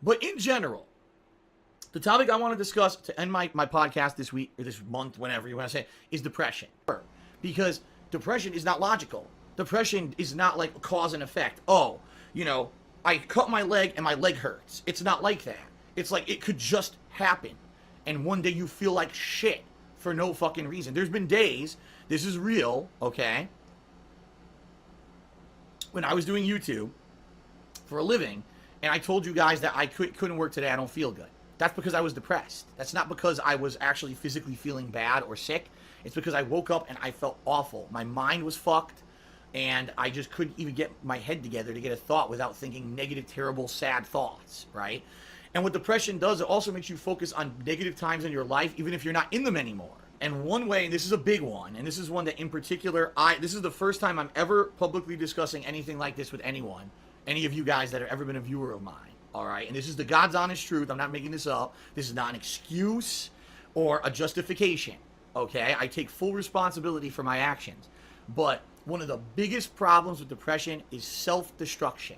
But in general, the topic I want to discuss to end my podcast this week, or this month, whenever you want to say, is depression. Because depression is not logical. Depression is not like cause and effect. Oh, you know, I cut my leg and my leg hurts. It's not like that. It's like it could just happen. And one day you feel like shit for no fucking reason. There's been days, this is real, okay, when I was doing YouTube for a living, and I told you guys that I couldn't work today, I don't feel good. That's because I was depressed. That's not because I was actually physically feeling bad or sick. It's because I woke up and I felt awful. My mind was fucked, and I just couldn't even get my head together to get a thought without thinking negative, terrible, sad thoughts, right? And what depression does, it also makes you focus on negative times in your life, even if you're not in them anymore. And one way, and this is a big one, and this is one that in particular, this is the first time I'm ever publicly discussing anything like this with anyone, any of you guys that have ever been a viewer of mine, all right? And this is the God's honest truth. I'm not making this up. This is not an excuse or a justification, okay? I take full responsibility for my actions. But one of the biggest problems with depression is self-destruction.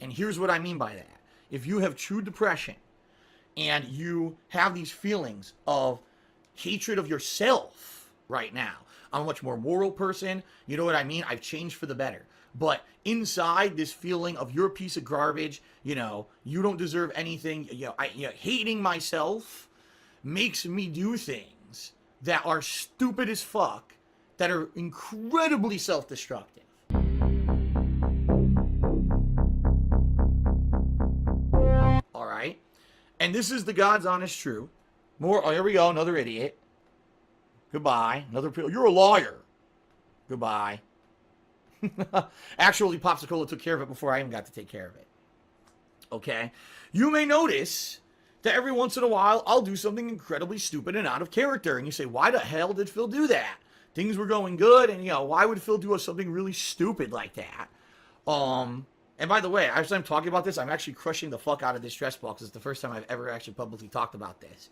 And here's what I mean by that. If you have true depression and you have these feelings of hatred of yourself right now, I'm a much more moral person, you know what I mean? I've changed for the better. But inside this feeling of you're a piece of garbage, you know, you don't deserve anything, hating myself makes me do things that are stupid as fuck, that are incredibly self-destructive. All right? And this is the God's honest truth. Oh, here we go, another idiot. Goodbye. You're a lawyer. Goodbye. Actually, Popsicola took care of it before I even got to take care of it. Okay? You may notice that every once in a while, I'll do something incredibly stupid and out of character. And you say, why the hell did Phil do that? Things were going good, and, why would Phil do something really stupid like that? And by the way, as I'm talking about this, I'm actually crushing the fuck out of this stress ball, because it's the first time I've ever actually publicly talked about this.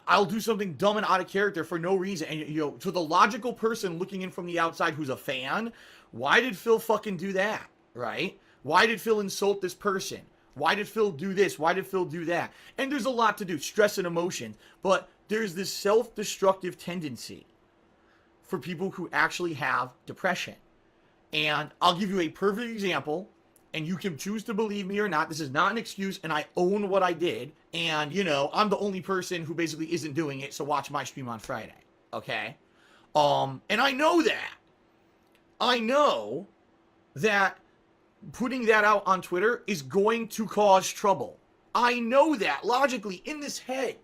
I'll do something dumb and out of character for no reason. And, to the logical person looking in from the outside who's a fan, why did Phil fucking do that, right? Why did Phil insult this person? Why did Phil do this? Why did Phil do that? And there's a lot to do, stress and emotion. But there's this self-destructive tendency for people who actually have depression. And I'll give you a perfect example, and you can choose to believe me or not. This is not an excuse, and I own what I did. And, I'm the only person who basically isn't doing it, so watch my stream on Friday, okay? And I know that. I know that putting that out on Twitter is going to cause trouble. I know that, logically, in this head.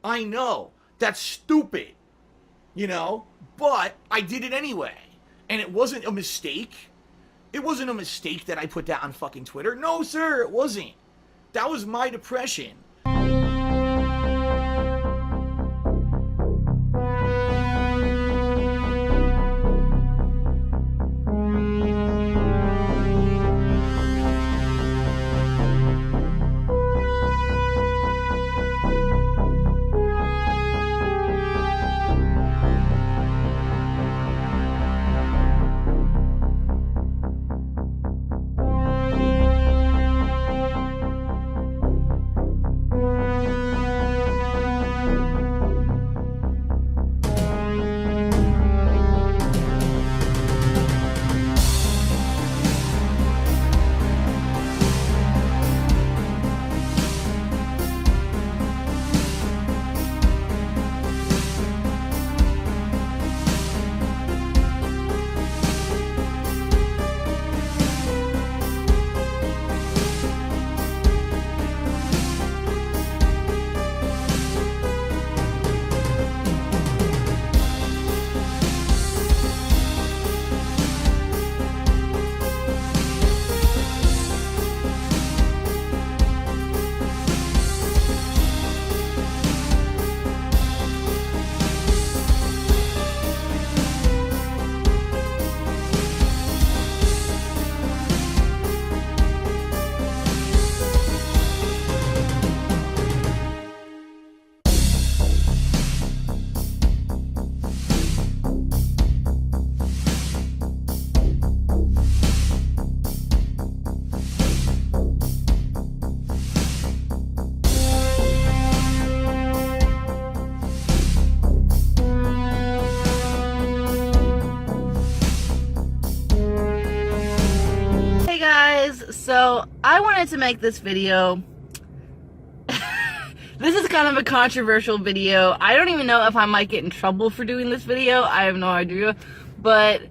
I know. That's stupid, but I did it anyway. And it wasn't a mistake. It wasn't a mistake that I put that on fucking Twitter. No, sir, it wasn't. That was my depression. So I wanted to make this video. This is kind of a controversial video. I don't even know if I might get in trouble for doing this video. I have no idea, but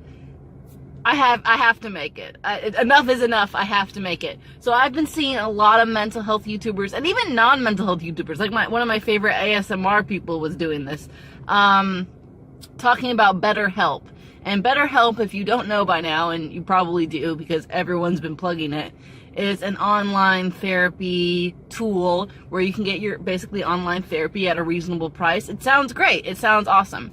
I have to make it. Enough is enough. I have to make it. So I've been seeing a lot of mental health YouTubers and even non-mental health YouTubers. Like one of my favorite ASMR people was doing this, talking about BetterHelp. And BetterHelp, if you don't know by now, and you probably do because everyone's been plugging it, is an online therapy tool where you can get your basically online therapy at a reasonable price. It sounds great. It sounds awesome.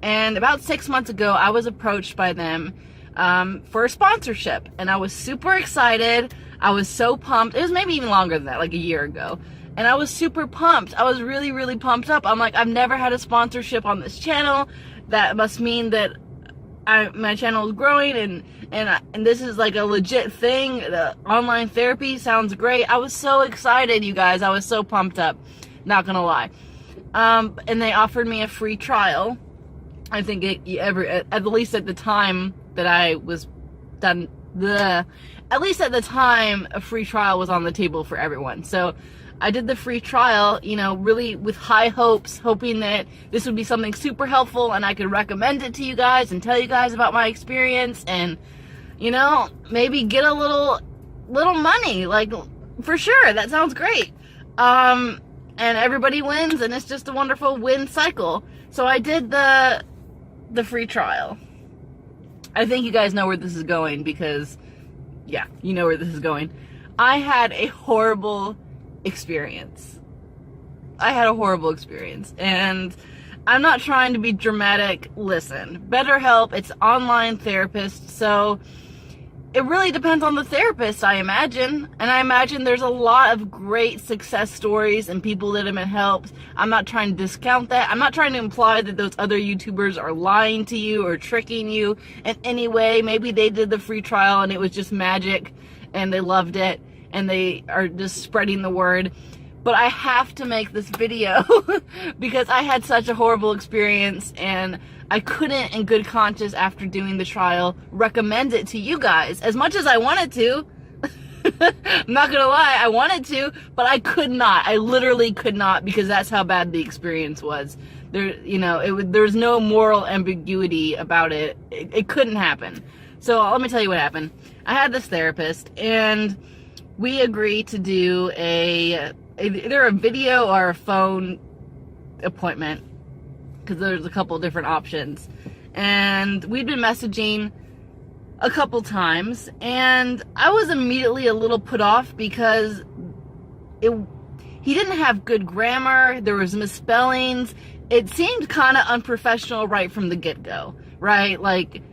And about 6 months ago, I was approached by them for a sponsorship, and I was super excited. I was so pumped. It was maybe even longer than that, like a year ago. And I was super pumped. I was really, really pumped up. I'm like, I've never had a sponsorship on this channel. That must mean that my channel is growing, and this is like a legit thing. The online therapy sounds great. I was so excited, you guys. I was so pumped up. Not gonna lie. And they offered me a free trial. I think at least at the time that I was done, at least at the time, a free trial was on the table for everyone. So I did the free trial, you know, really with high hopes, hoping that this would be something super helpful and I could recommend it to you guys and tell you guys about my experience and, you know, maybe get a little money, like, for sure. That sounds great. And everybody wins, and it's just a wonderful win cycle. So I did the free trial. I think you guys know where this is going because, yeah, you know where this is going. I had a horrible experience. And I'm not trying to be dramatic. Listen, BetterHelp, it's online therapist, so it really depends on the therapist, I imagine. And I imagine there's a lot of great success stories and people that have been helped. I'm not trying to discount that. I'm not trying to imply that those other YouTubers are lying to you or tricking you in any way. Maybe they did the free trial and it was just magic and they loved it and they are just spreading the word. But I have to make this video because I had such a horrible experience and I couldn't, in good conscience, after doing the trial, recommend it to you guys as much as I wanted to. I'm not gonna lie, I wanted to, but I could not. I literally could not because that's how bad the experience was. There, you know, there's no moral ambiguity about it. It couldn't happen. So let me tell you what happened. I had this therapist, and we agreed to do either a video or a phone appointment, because there's a couple different options. And we'd been messaging a couple times, and I was immediately a little put off because he didn't have good grammar, there was misspellings, it seemed kind of unprofessional right from the get-go, right? Like,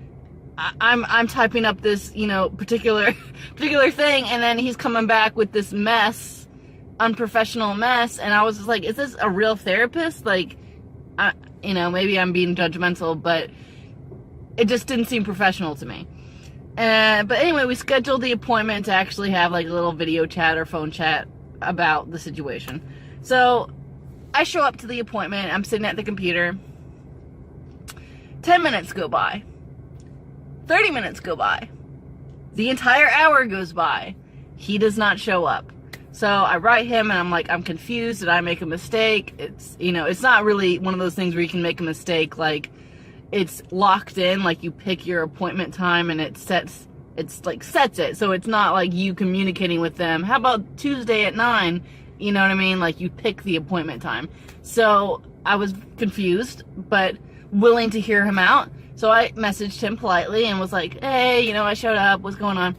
I'm typing up this, you know, particular thing, and then he's coming back with this mess, unprofessional mess, and I was just like, is this a real therapist? Like, you know, maybe I'm being judgmental, but it just didn't seem professional to me. But anyway, we scheduled the appointment to actually have like a little video chat or phone chat about the situation. So I show up to the appointment, I'm sitting at the computer, 10 minutes go by, 30 minutes go by, the entire hour goes by, he does not show up. So I write him and I'm like, I'm confused, did I make a mistake? It's, you know, it's not really one of those things where you can make a mistake, like, it's locked in, like you pick your appointment time and it sets it. So it's not like you communicating with them, how about Tuesday at 9? You know what I mean? Like, you pick the appointment time. So I was confused, but willing to hear him out. So I messaged him politely and was like, hey, you know, I showed up, what's going on?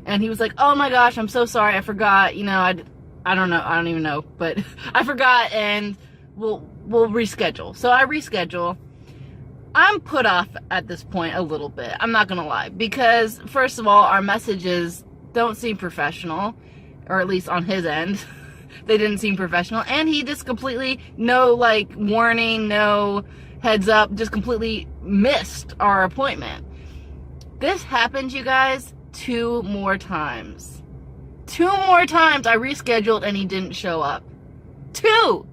And he was like, oh my gosh, I'm so sorry, I forgot, you know, I don't know, I don't even know, but I forgot, and we'll reschedule. So I reschedule. I'm put off at this point a little bit, I'm not gonna lie, because first of all, our messages don't seem professional, or at least on his end, they didn't seem professional, and he just completely, no like warning, no heads up, just completely missed our appointment. This happened, you guys, 2 more times. 2 more times I rescheduled and he didn't show up. 2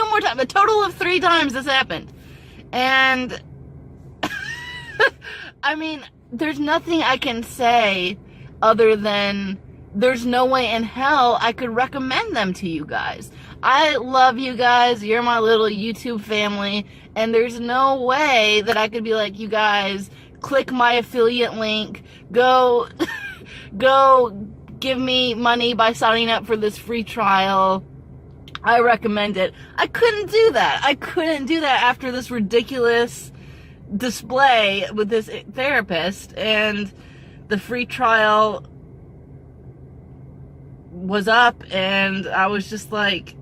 more times. A total of 3 times this happened. And I mean, there's nothing I can say other than there's no way in hell I could recommend them to you guys. I love you guys. You're my little YouTube family. And there's no way that I could be like, you guys, click my affiliate link. Go, go give me money by signing up for this free trial. I recommend it. I couldn't do that. I couldn't do that after this ridiculous display with this therapist. And the free trial was up, and I was just like,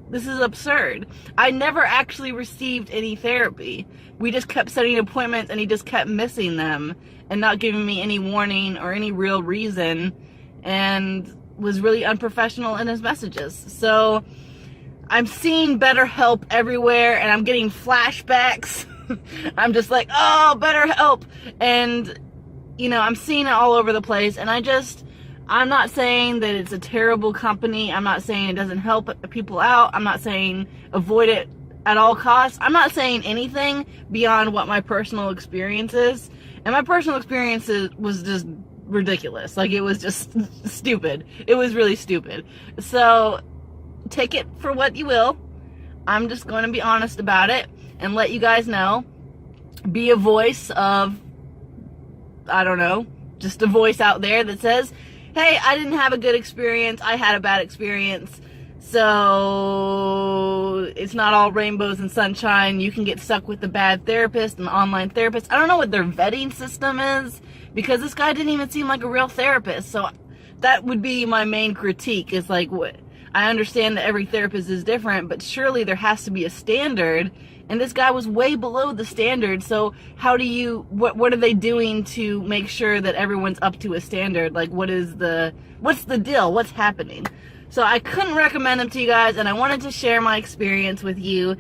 this is absurd. I never actually received any therapy. We just kept setting appointments, and he just kept missing them and not giving me any warning or any real reason, and was really unprofessional in his messages. So I'm seeing BetterHelp everywhere, and I'm getting flashbacks. I'm just like, oh, BetterHelp. And, you know, I'm seeing it all over the place, and I'm not saying that it's a terrible company. I'm not saying it doesn't help people out. I'm not saying avoid it at all costs. I'm not saying anything beyond what my personal experience is. And my personal experience was just ridiculous. Like, it was just stupid. It was really stupid. So take it for what you will. I'm just going to be honest about it and let you guys know. Be a voice of, I don't know, just a voice out there that says, hey, I didn't have a good experience. I had a bad experience. So it's not all rainbows and sunshine. You can get stuck with the bad therapist and online therapist. I don't know what their vetting system is, because this guy didn't even seem like a real therapist. So that would be my main critique, is like, what, I understand that every therapist is different, but surely there has to be a standard. And this guy was way below the standard. So how do you, what are they doing to make sure that everyone's up to a standard? Like, what's the deal? What's happening? So I couldn't recommend them to you guys, and I wanted to share my experience with you.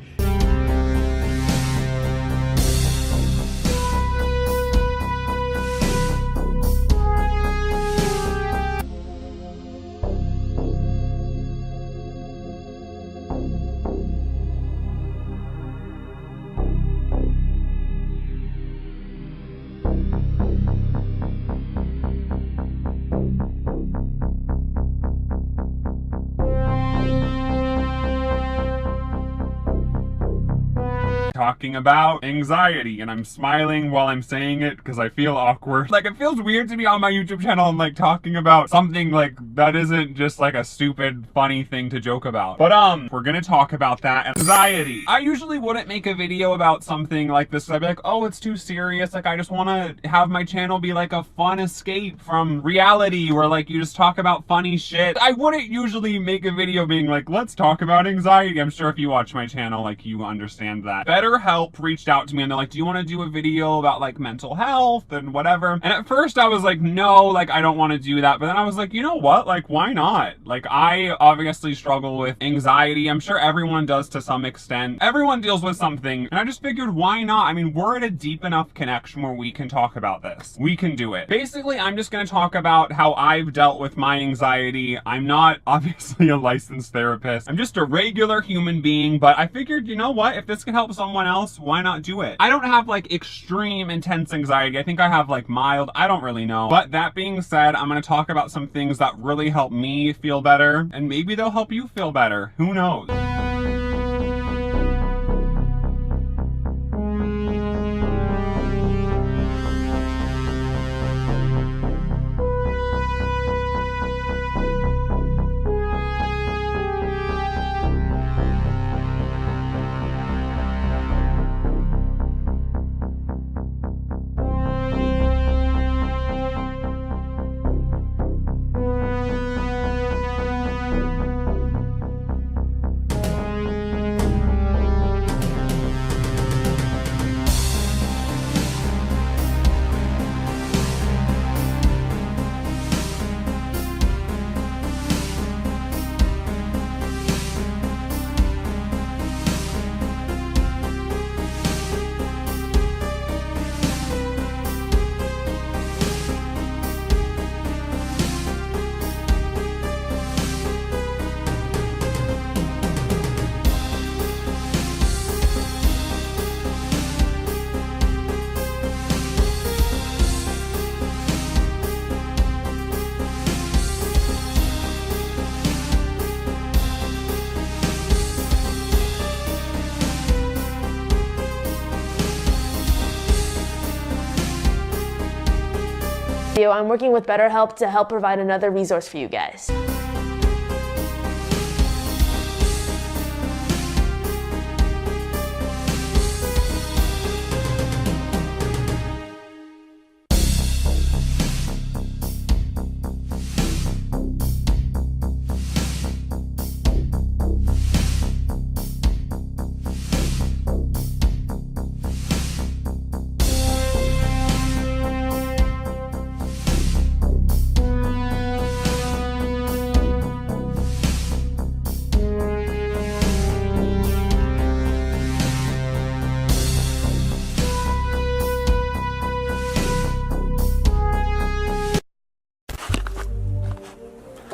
Talking about anxiety, and I'm smiling while I'm saying it because I feel awkward. Like, it feels weird to be on my YouTube channel and like talking about something like that isn't just like a stupid funny thing to joke about. But we're gonna talk about that. Anxiety. I usually wouldn't make a video about something like this. I'd be like, oh, it's too serious. Like, I just want to have my channel be like a fun escape from reality where like you just talk about funny shit. I wouldn't usually make a video being like, let's talk about anxiety. I'm sure if you watch my channel, like, you understand that. BetterHelp reached out to me and they're like, do you want to do a video about like mental health and whatever? And at first I was like, no, like, I don't want to do that. But then I was like, you know what? Like, why not? Like, I obviously struggle with anxiety. I'm sure everyone does to some extent. Everyone deals with something. And I just figured, why not? I mean, we're at a deep enough connection where we can talk about this. We can do it. Basically, I'm just going to talk about how I've dealt with my anxiety. I'm not obviously a licensed therapist. I'm just a regular human being, but I figured, you know what? If this can help someone else, why not do it? I don't have like extreme intense anxiety. I think I have like mild. I don't really know. But that being said, I'm going to talk about some things that really help me feel better, and maybe they'll help you feel better. Who knows? video, I'm working with BetterHelp to help provide another resource for you guys.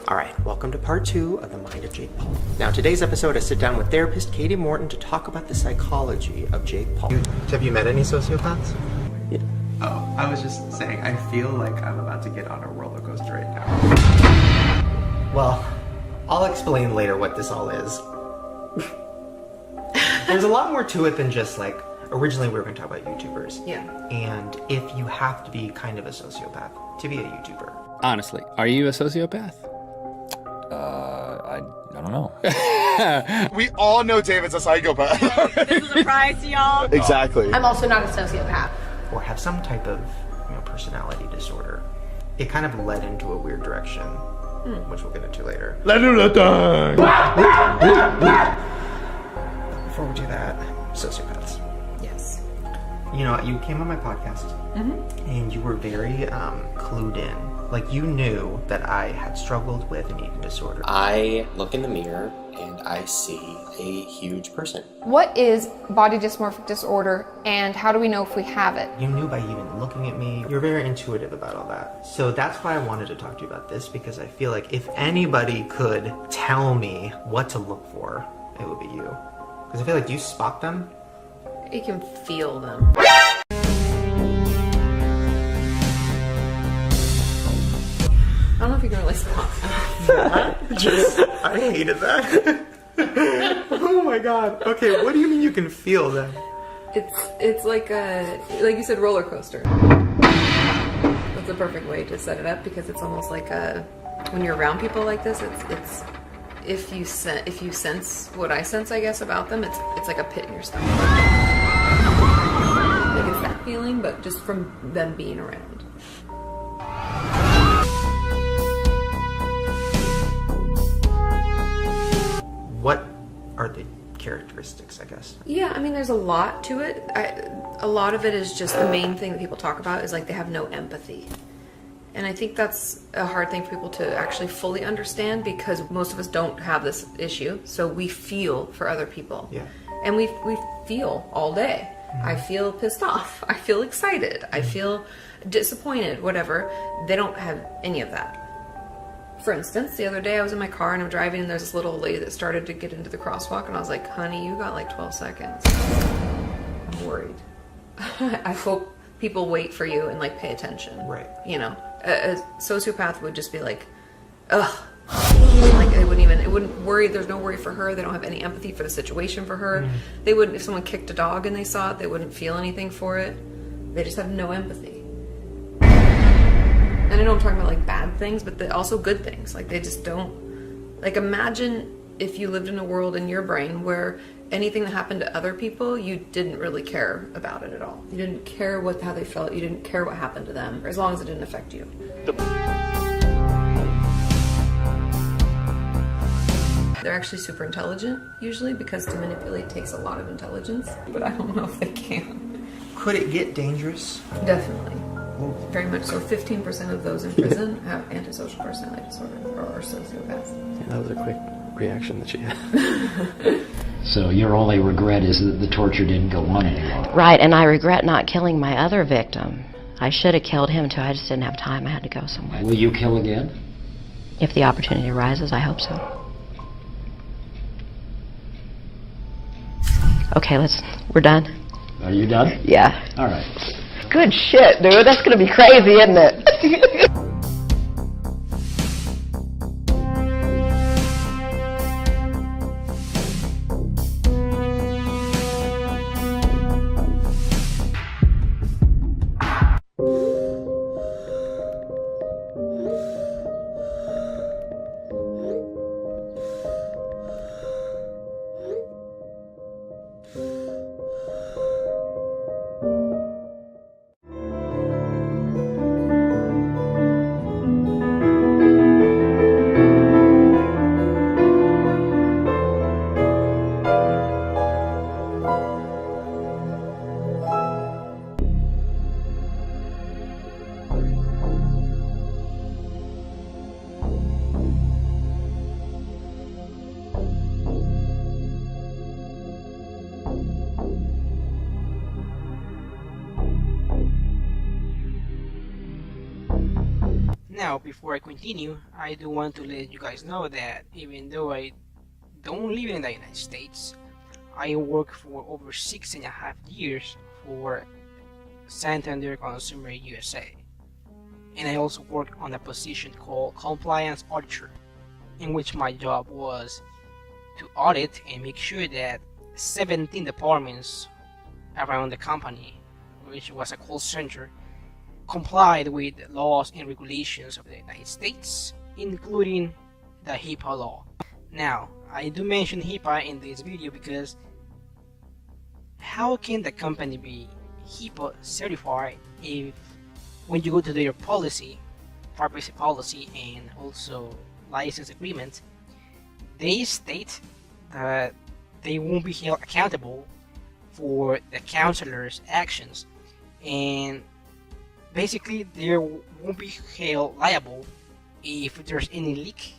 Alright, welcome to part 2 of The Mind of Jake Paul. Now, today's episode, I sit down with therapist Katie Morton to talk about the psychology of Jake Paul. Have you met any sociopaths? Yeah. Oh, I was just saying, I feel like I'm about to get on a roller coaster right now. Well, I'll explain later what this all is. There's a lot more to it than just like, originally we were going to talk about YouTubers. Yeah. And if you have to be kind of a sociopath to be a YouTuber. Honestly, are you a sociopath? I don't know. We all know David's a psychopath. This is a surprise to y'all. Exactly. I'm also not a sociopath. Or have some type of, personality disorder. It kind of led into a weird direction, which we'll get into later. Let's do the thing. Before we do that, sociopaths. Yes. You came on my podcast, and you were very clued in. Like, you knew that I had struggled with an eating disorder. I look in the mirror and I see a huge person. What is body dysmorphic disorder, and how do we know if we have it? You knew by even looking at me. You're very intuitive about all that. So that's why I wanted to talk to you about this, because I feel like if anybody could tell me what to look for, it would be you. Because I feel like, do you spot them? You can feel them. I don't know if you can really spot them. I hated that. Oh my god. Okay, what do you mean you can feel them? It's like you said, roller coaster. That's a perfect way to set it up, because it's almost like when you're around people like this, it's if you sense what I sense, I guess, about them, it's like a pit in your stomach. Like, it's that feeling, but just from them being around. What are the characteristics, I guess? Yeah, I mean, there's a lot to it. A lot of it is just the main thing that people talk about is like they have no empathy. And I think that's a hard thing for people to actually fully understand, because most of us don't have this issue. So we feel for other people. Yeah. And we feel all day. I feel pissed off. I feel excited. I feel disappointed, whatever. They don't have any of that. For instance, the other day I was in my car and I'm driving, and there's this little old lady that started to get into the crosswalk, and I was like, honey, you got like 12 seconds. I'm worried. I hope people wait for you and like pay attention. Right. A sociopath would just be like, ugh. Like it wouldn't worry. There's no worry for her. They don't have any empathy for the situation for her. They wouldn't, if someone kicked a dog and they saw it, they wouldn't feel anything for it. They just have no empathy. And I know I'm talking about like bad things, but also good things. Like they just don't, like, imagine if you lived in a world in your brain where anything that happened to other people, you didn't really care about it at all. You didn't care how they felt. You didn't care what happened to them, as long as it didn't affect you. They're actually super intelligent, usually, because to manipulate takes a lot of intelligence, but I don't know if they can. Could it get dangerous? Definitely. Very much so. 15% of those in prison have antisocial personality disorder, or are sociopaths. Yeah, that was a quick reaction that she had. So your only regret is that the torture didn't go on anymore. Right, and I regret not killing my other victim. I should have killed him too. I just didn't have time. I had to go somewhere. Will you kill again? If the opportunity arises, I hope so. Okay, we're done. Are you done? Yeah. All right. Good shit, dude. That's gonna be crazy, isn't it? Now, before I continue, I do want to let you guys know that even though I don't live in the United States, I work for over 6.5 years for Santander Consumer USA. And I also work on a position called Compliance Auditor, in which my job was to audit and make sure that 17 departments around the company, which was a call center, complied with laws and regulations of the United States, including the HIPAA law. Now, I do mention HIPAA in this video because how can the company be HIPAA certified if when you go to their policy, privacy policy, and also license agreement, they state that they won't be held accountable for the counselor's actions, and basically they won't be held liable if there's any leak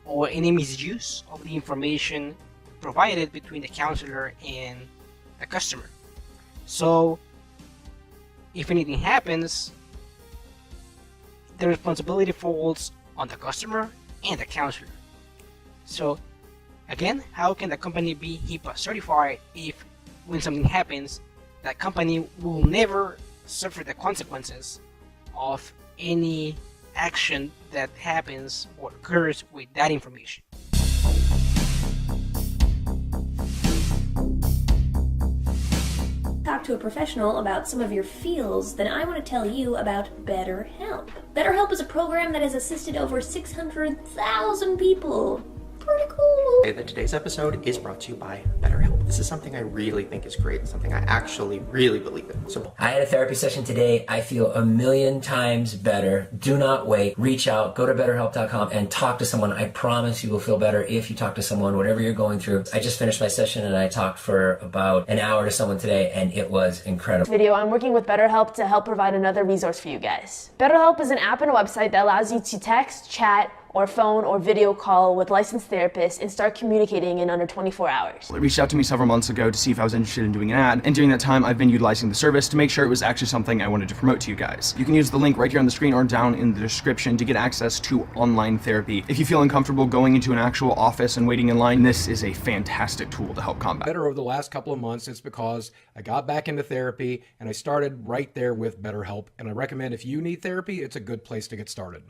or any misuse of the information provided between the counselor and the customer. So if anything happens, the responsibility falls on the customer and the counselor. So again, how can the company be HIPAA certified if when something happens, that company will never suffer the consequences of any action that happens or occurs with that information? Talk to a professional about some of your feels, then I want to tell you about BetterHelp. BetterHelp is a program that has assisted over 600,000 people. Pretty cool. That today's episode is brought to you by BetterHelp. This is something I really think is great, something I actually really believe in. So I had a therapy session today. I feel 1,000,000 times better. Do not wait. Reach out. Go to BetterHelp.com and talk to someone. I promise you will feel better if you talk to someone, whatever you're going through. I just finished my session and I talked for about an hour to someone today, and it was incredible. Video, I'm working with BetterHelp to help provide another resource for you guys. BetterHelp is an app and a website that allows you to text, chat, or phone or video call with licensed therapists and start communicating in under 24 hours. They reached out to me several months ago to see if I was interested in doing an ad, and during that time I've been utilizing the service to make sure it was actually something I wanted to promote to you guys. You can use the link right here on the screen or down in the description to get access to online therapy. If you feel uncomfortable going into an actual office and waiting in line, this is a fantastic tool to help combat. Better over the last couple of months, it's because I got back into therapy and I started right there with BetterHelp, and I recommend if you need therapy, it's a good place to get started.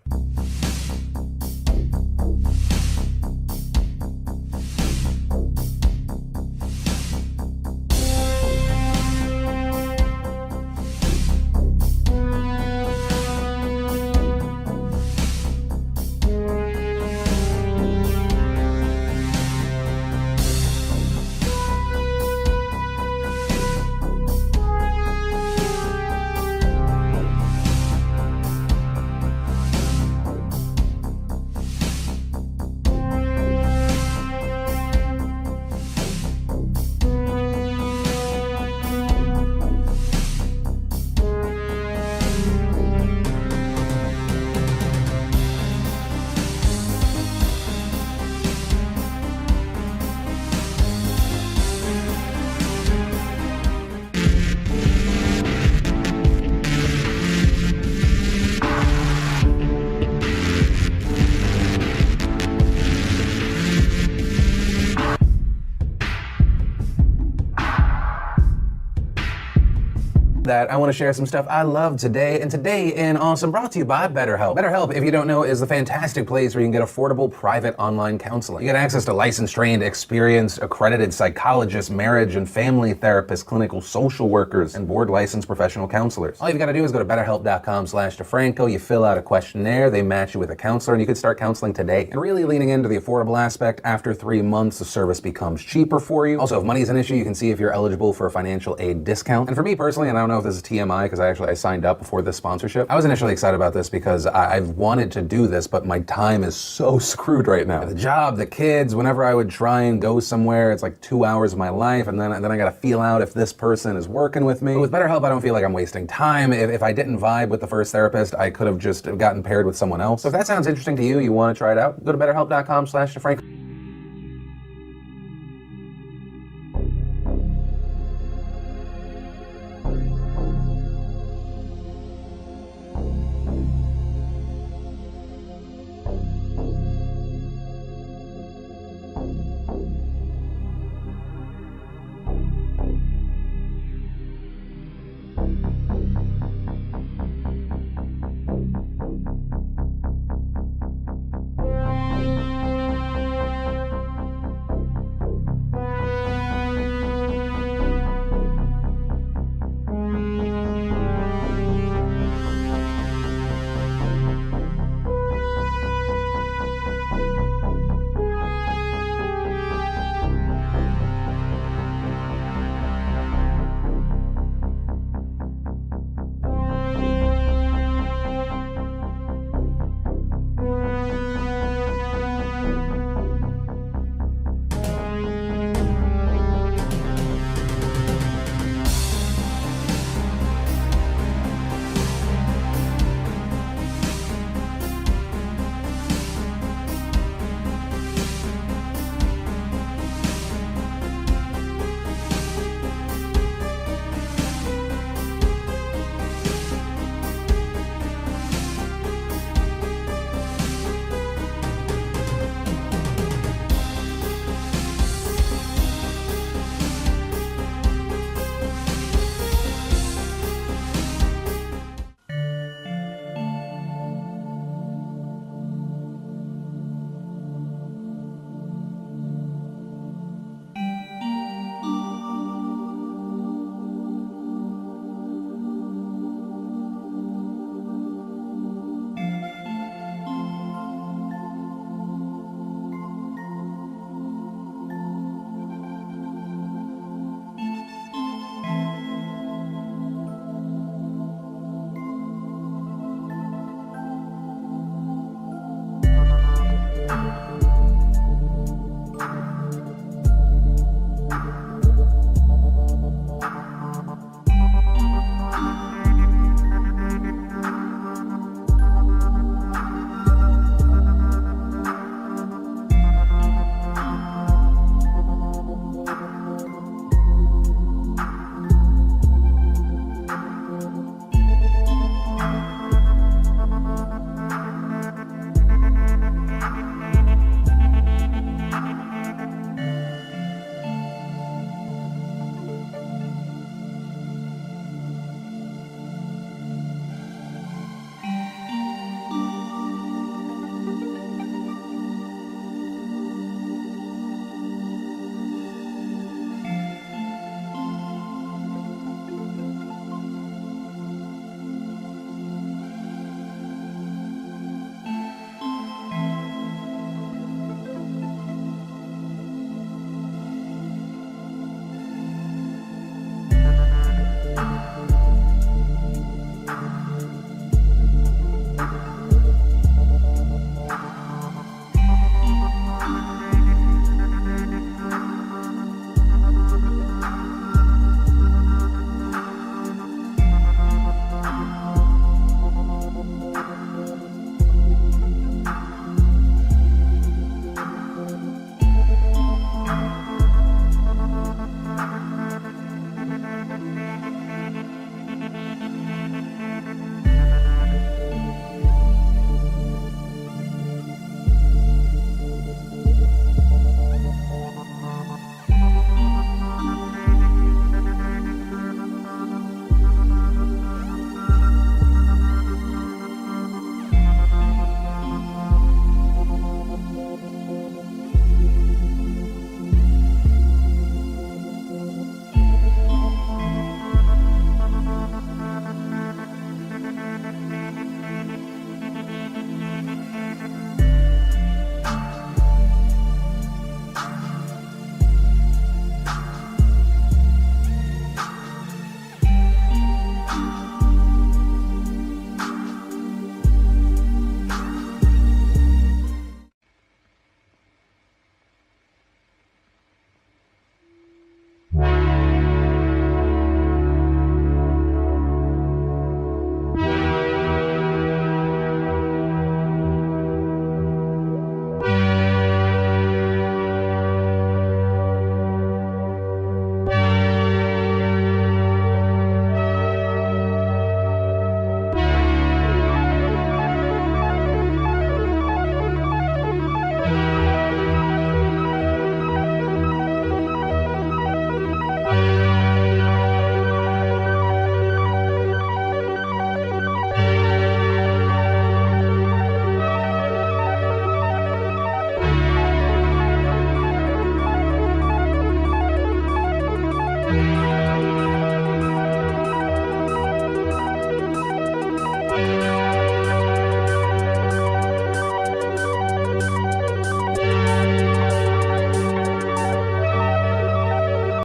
That I want to share some stuff I love today, and today in Awesome brought to you by BetterHelp. BetterHelp, if you don't know, is a fantastic place where you can get affordable private online counseling. You get access to licensed, trained, experienced, accredited psychologists, marriage and family therapists, clinical social workers, and board licensed professional counselors. All you've got to do is go to betterhelp.com/DeFranco. You fill out a questionnaire, they match you with a counselor, and you can start counseling today. And really leaning into the affordable aspect, after 3 months, the service becomes cheaper for you. Also, if money is an issue, you can see if you're eligible for a financial aid discount. And for me personally, and I don't know if this is TMI because I signed up before this sponsorship. I was initially excited about this because I've wanted to do this, but my time is so screwed right now. The job, the kids, whenever I would try and go somewhere, it's like 2 hours of my life, and then I gotta feel out if this person is working with me. But with BetterHelp, I don't feel like I'm wasting time. If I didn't vibe with the first therapist, I could have just gotten paired with someone else. So if that sounds interesting to you, you want to try it out, go to betterhelp.com/DeFranco.